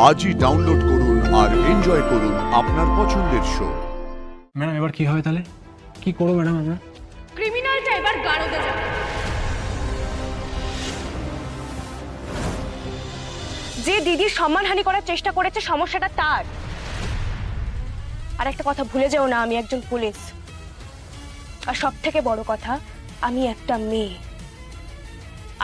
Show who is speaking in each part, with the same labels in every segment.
Speaker 1: আজই ডাউনলোড করুন আর এনজয় করুন আপনার পছন্দের শো।
Speaker 2: ম্যাডাম এবার কি হবে তাহলে? কি করবো ম্যাডাম আমরা?
Speaker 3: ক্রিমিনালটা এবার গারদে যাবে। যে দিদির সম্মানহানি করার চেষ্টা করেছে সমস্যাটা তার। আর একটা কথা ভুলে যেও না, আমি একজন পুলিশ, আর সব থেকে বড় কথা আমি একটা মেয়ে।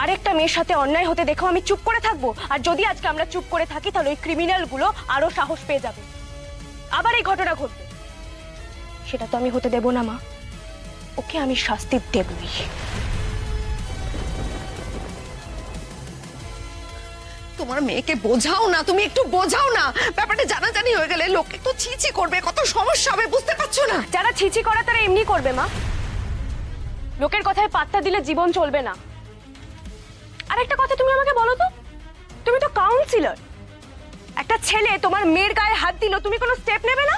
Speaker 3: আরেকটা মেয়ের সাথে অন্যায় হতে দেখো আমি চুপ করে থাকবো? আর যদি আজকে আমরা চুপ করে থাকি তাহলে ওই ক্রিমিনাল গুলো আরো সাহস পেয়ে যাবে, আবার এই ঘটনা ঘটবে। সেটা তো আমি হতে দেব না মা, ওকে আমি শাস্তি দেবই।
Speaker 4: তোমার মেয়েকে বোঝাও না, তুমি একটু বোঝাও না। ব্যাপারটা জানাজানি হয়ে গেলে লোকে তো ছিছি করবে, কত সমস্যা হবে, বুঝতে পারছো না?
Speaker 3: যারা ছিছি করা তারা এমনি করবে মা, লোকের কথায় পাত্তা দিলে জীবন চলবে না। আর একটা কথা তুমি আমাকে বলো তো, তুমি তো কাউন্সিলর, একটা ছেলে তোমার মেয়ের গায়ে হাত দিল, তুমি কোনো স্টেপ নেবে না?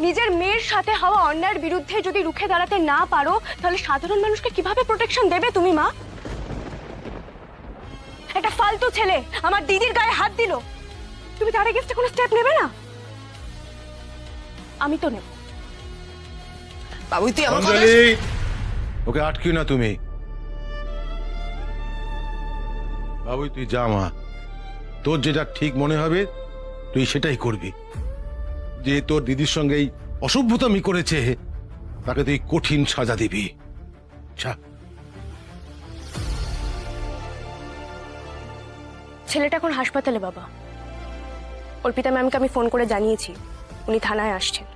Speaker 3: নিজের মেয়ের সাথে হওয়া অন্যায়ের বিরুদ্ধে যদি রুখে দাঁড়াতে না পারো তাহলে সাধারণ মানুষকে কিভাবে প্রোটেকশন দেবে তুমি মা? একটা ফালতু ছেলে আমার দিদির গায়ে হাত দিল, তুমি তার এগেইনস্টে কোনো স্টেপ নেবে না? আমি তো নেব।
Speaker 4: বাবু তুই আমার কথা
Speaker 5: অঞ্জলি, ওকে আটকিও না তুমি। বাবু তুই যা মা, তোর যেটা ঠিক মনে হবে তুই সেটাই করবি। যে তোর দিদির সঙ্গে এই অসভ্যতামি করেছে তাকে তুই কঠিন সাজা দিবি। আচ্ছা,
Speaker 3: ছেলেটা এখন হাসপাতালে বাবা। অর্পিতা ম্যামকে আমি ফোন করে জানিয়েছি, উনি থানায় আসছেন,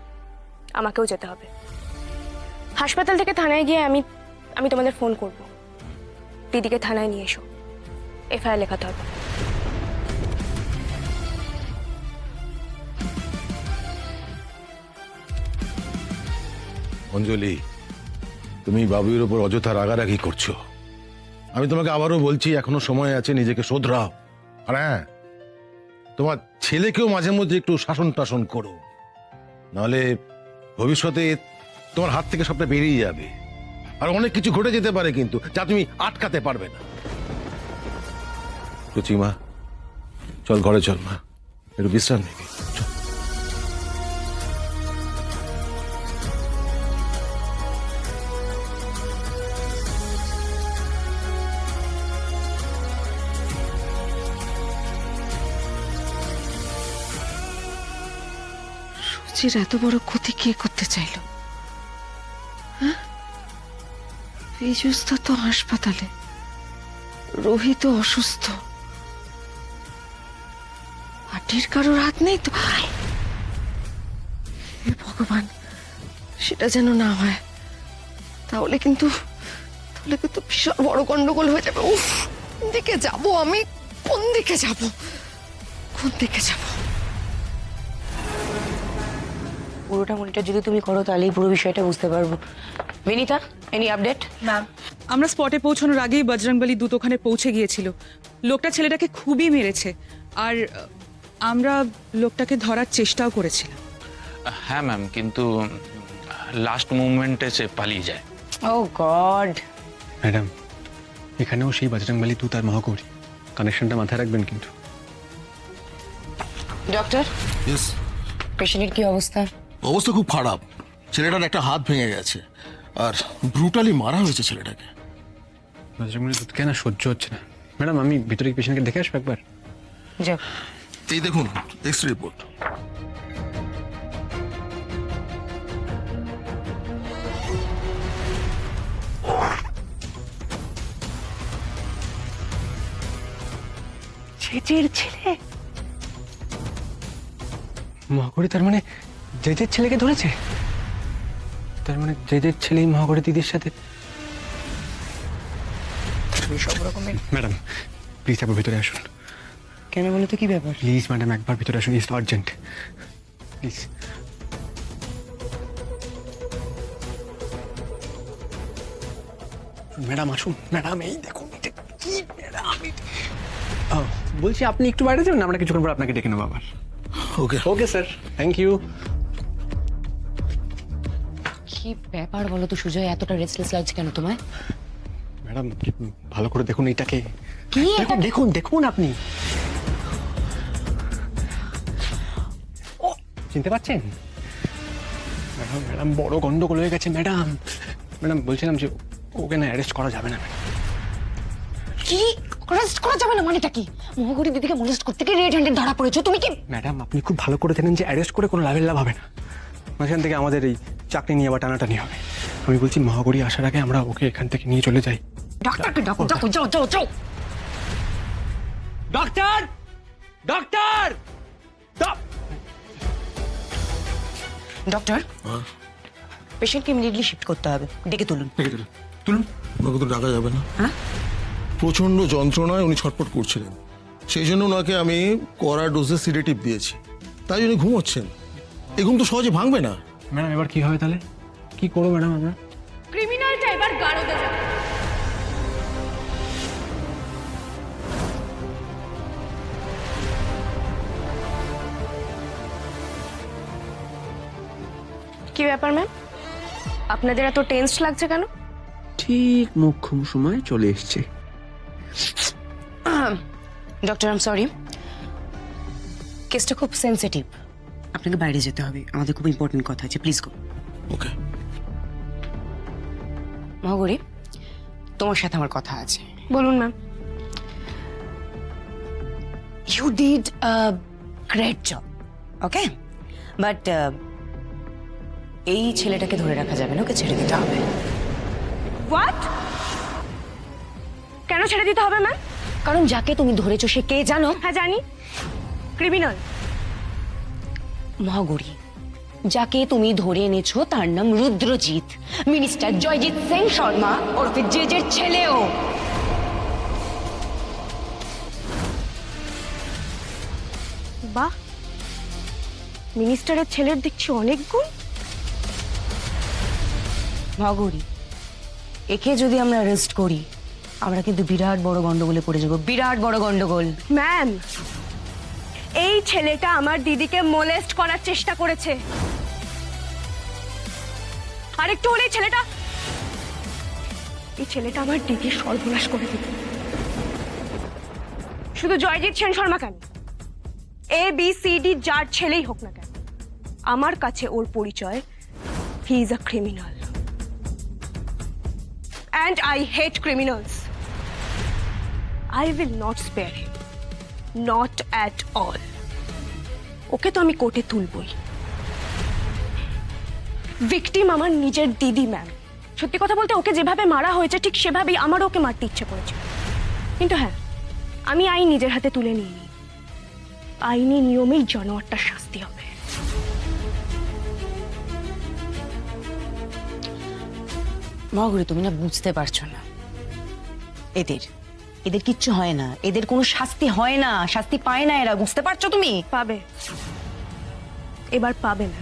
Speaker 3: আমাকেও যেতে হবে। হাসপাতাল থেকে থানায় গিয়ে আমি তোমাদের ফোন করব। দিদিকে থানায় নিয়ে এসো, এফআইআর লেখাতে হবে।
Speaker 5: অঞ্জলি, তুমি বাবুর উপর অযথা রাগারাগি করছো। আমি তোমাকে আবারও বলছি, এখনো সময় আছে, নিজেকে শোধরাও। আর হ্যাঁ, তোমার ছেলেকেও মাঝে মধ্যে একটু শাসন টাসন করো, নাহলে ভবিষ্যতে তোমার হাত থেকে সবটা বেরিয়ে যাবে। আর অনেক কিছু ঘটে যেতে পারে কিন্তু, যা তুমি আটকাতে পারবে না। রুচি মা, চল ঘরে চল মা, একটু বিশ্রাম নিবি। চল।
Speaker 4: সুচির এত বড় ক্ষতি কে করতে চাইলো? হ্যাঁ, পীযুষদা তো হাসপাতালে, রোহিত অসুস্থ, পার্টির কারোর হাত নেই তো? হে ভগবান, সেটা যেন না হয়, তাহলে কিন্তু বিশাল বড় গন্ডগোল হয়ে যাবে। উফ, কোন দিকে যাবো আমি, কোন দিকে যাব, কোন দিকে যাব?
Speaker 6: পুরোটা মনিটর যদি তুমি করো তাহলেই পুরো বিষয়টা বুঝতে পারবো। Binita, any update?
Speaker 7: ম্যাম, আমরা স্পটে পৌঁছানোর আগেই বজরংবলী দূত ওখানে পৌঁছে গিয়েছিল। লোকটা ছেলেটাকে খুবই মেরেছে, আর আমরা লোকটাকে ধরার চেষ্টাও করেছিলাম।
Speaker 8: হ্যাঁ ম্যাম, কিন্তু লাস্ট মুভমেন্টে সে পালিয়ে যায়।
Speaker 6: ও গড।
Speaker 2: ম্যাডাম এখানেও সেই বজরংবলী দূত আর মহাগৌরী, কানেকশনটা মাথায় রাখবেন কিন্তু।
Speaker 6: ডক্টর,
Speaker 9: ইয়েস,
Speaker 6: পেশেন্টের কি অবস্থা?
Speaker 9: অবস্থা খুব খারাপ। ছেলেটার একটা হাত ভেঙে গেছে আর ব্রুটালি মারা হয়েছে ছেলেটাকে।
Speaker 2: বজরংবলী দূতকে না সহ্য হচ্ছে না। ম্যাডাম আমি ভিতরে পেশেন্টকে দেখে আসবো একবার।
Speaker 6: যাও।
Speaker 9: এই দেখুন এক্স রিপোর্ট।
Speaker 3: ছেচের ছেলে?
Speaker 2: মহাগৌরী তার মানে জেজের ছেলেকে ধরেছে? তার মানে জেজের ছেলেই মহাগৌরী দিদির সাথে?
Speaker 6: সব রকমের।
Speaker 2: ম্যাডাম প্লিজ একবার ভিতরে আসুন।
Speaker 6: কেন বলো তো, কি ব্যাপার?
Speaker 2: প্লিজ ম্যাডাম একবার ভিতরে আসুন, ইটস আর্জেন্ট প্লিজ। ম্যাডাম আসুন। ম্যাডাম এই দেখুন, এটা কি ম্যাডাম? বলছি আপনি একটু বাইরে যাবেন, আমরা কিছুক্ষণ পর আপনাকে ডেকে নেবো আবার।
Speaker 9: ওকে
Speaker 2: ওকে স্যার, থ্যাংক ইউ।
Speaker 6: কি ব্যাপার বলো তো সুজয়, এতটা রেস্টলেস লাগছে কেন তোমায়?
Speaker 2: ম্যাডাম ভালো করে দেখুন এইটাকে।
Speaker 6: কি
Speaker 2: দেখুন দেখুন দেখুন আপনি। চিনতে পারছেন? ম্যাডাম ম্যাডাম বড় গন্ডগোল হয়ে গেছে ম্যাডাম। ম্যাডাম বলছিলাম যে ওকে না অ্যারেস্ট করা যাবে না ম্যাডাম।
Speaker 6: কি অ্যারেস্ট করা যাবে না মানেটা কি? মহাগৌরী দিদিকে মোলেস্ট করতে গিয়ে রেড হ্যান্ডেড ধরা পড়েছো তুমি কি?
Speaker 2: ম্যাডাম আপনি খুব ভালো করে জানেন যে অ্যারেস্ট করে কোনো লাভের লাভ হবে না, মাঝখান থেকে আমাদের এই চাকরি নিয়ে আবার টানাটানি হবে। আমি বলছি মহাগৌরী আসার আগে আমরা ওকে এখান থেকে নিয়ে চলে যাই।
Speaker 6: ডাক্তারকে ডাকো ডাকো, যাও যাও যাও।
Speaker 2: ডক্টর ডক্টর
Speaker 6: ডক্টর, পেশেন্টকে ইমিডিয়েটলি শিফট করতে হবে, ডেকে তুলুন।
Speaker 9: তুলুন, ওনাকে তো ডাকা যাবে না।
Speaker 6: হ্যাঁ?
Speaker 9: প্রচন্ড যন্ত্রণায় উনি ছটফট করছিলেন, সেই জন্য ওনাকে আমি কড়া ডোজে সিডেটিভ দিয়েছি, তাই উনি ঘুমোচ্ছেন। এই ঘুম তো সহজে ভাঙবে না।
Speaker 2: ম্যাডাম এবার কি হবে তাহলে? কি করবো ম্যাডাম আমরা?
Speaker 3: ক্রিমিনালটা এবার গারদে যাবে। কি ব্যাপার ম্যাম, আপনাদের এত টেন্স লাগছে কেন?
Speaker 2: ঠিক মুখ্যম সময় চলে এসছে।
Speaker 6: ডক্টর আই এম সরি, কেসটা খুব সেনসিটিভ, আপনাকে বাইরে যেতে হবে, আমাদের খুব ইম্পর্টেন্ট কথা আছে, প্লিজ গো।
Speaker 9: ওকে।
Speaker 6: মহাগৌরী, তোমার সাথে আমার কথা আছে।
Speaker 3: বলুন ma'am.
Speaker 6: You did a great job, okay, but এই ছেলেটাকে ধরে রাখা যাবে না, ওকে ছেড়ে দিতে হবে।
Speaker 3: হোয়াট? কেন ছেড়ে দিতে হবে ম্যাম?
Speaker 6: কারণ যাকে তুমি ধরেছো সে কে জানো?
Speaker 3: হ্যাঁ জানি, ক্রিমিনাল।
Speaker 6: মহাগৌরী, যাকে তুমি ধরে এনেছো তার নাম রুদ্রজিৎ, মিনিস্টার জয়জিৎ সিং শর্মা ওরফে জেজের ছেলেও।
Speaker 3: বাহ, মিনিস্টারের ছেলের দেখছি অনেক গুণ।
Speaker 6: মহাগৌরী, একে যদি আমরা অ্যারেস্ট করি আমরা কিন্তু বিরাট বড় গন্ডগোলে পড়ে যাবো, বিরাট বড় গন্ডগোল।
Speaker 3: ম্যাম, এই ছেলেটা আমার দিদিকে মোলেস্ট করার চেষ্টা করেছে। আর একটু হলেই এই ছেলেটা আমার দিদির সর্বনাশ করে দিত। শুধু জয়জিৎ সেন শর্মা কেন, ABCD যার ছেলেই হোক না কেন, আমার কাছে ওর পরিচয় he is a criminal and I hate criminals. I will not spare him, not at all. ওকে তো আমি কোর্টে তুলবই। ভিকটিম আমার নিজের দিদি ম্যাম। সত্যি কথা বলতে ওকে যেভাবে মারা হয়েছে ঠিক সেভাবেই আমারও ওকে মারতে ইচ্ছে করেছে, কিন্তু হ্যাঁ, আমি আইন নিজের হাতে তুলে নিইনি। আইনি নিয়মেই জানোয়ারটার শাস্তি হবে।
Speaker 6: মহাগৌরী, তুমি না বুঝতে পারছো না, এদের কিচ্ছু হয় না, এদের কোনো শাস্তি হয় না, শাস্তি পায় না এরা, বুঝতে পারছো তুমি?
Speaker 3: পাবে, এবার পাবে না।